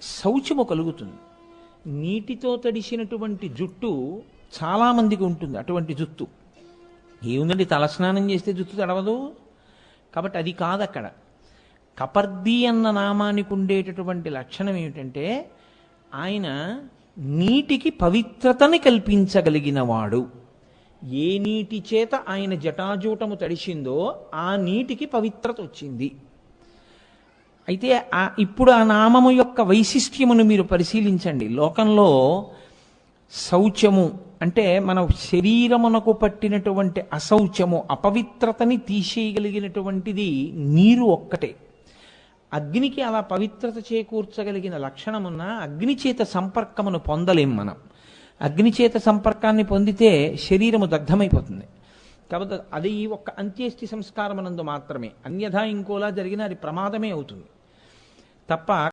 శౌచము కలుగుతుంది. నీటితో తడిసినటువంటి జుట్టు చాలామందికి ఉంటుంది. అటువంటి జుట్టు ఏముందండి, తలస్నానం చేస్తే జుట్టు తడవదు. కాబట్టి అది కాదు అక్కడ. కపర్ది అన్న నామానికి ఉండేటటువంటి లక్షణం ఏమిటంటే ఆయన నీటికి పవిత్రతని కల్పించగలిగిన వాడు. ఏ నీటి చేత ఆయన జటాజూటము తడిసిందో ఆ నీటికి పవిత్రత వచ్చింది. అయితే ఇప్పుడు ఆ నామము యొక్క వైశిష్ట్యమును మీరు పరిశీలించండి. లోకంలో శౌచము అంటే మన శరీరమునకు పట్టినటువంటి అశౌచము, అపవిత్రతని తీసేయగలిగినటువంటిది నీరు ఒక్కటే. అగ్నికి అలా పవిత్రత చేకూర్చగలిగిన లక్షణమున్న అగ్ని చేత సంపర్కమును పొందలేం మనం. అగ్ని చేత సంపర్కాన్ని పొందితే శరీరము దగ్ధమైపోతుంది. కాబట్టి అది ఒక్క అంత్యేష్టి సంస్కారమునందు మాత్రమే. అన్యథా ఇంకోలా జరిగినా అది ప్రమాదమే అవుతుంది తప్ప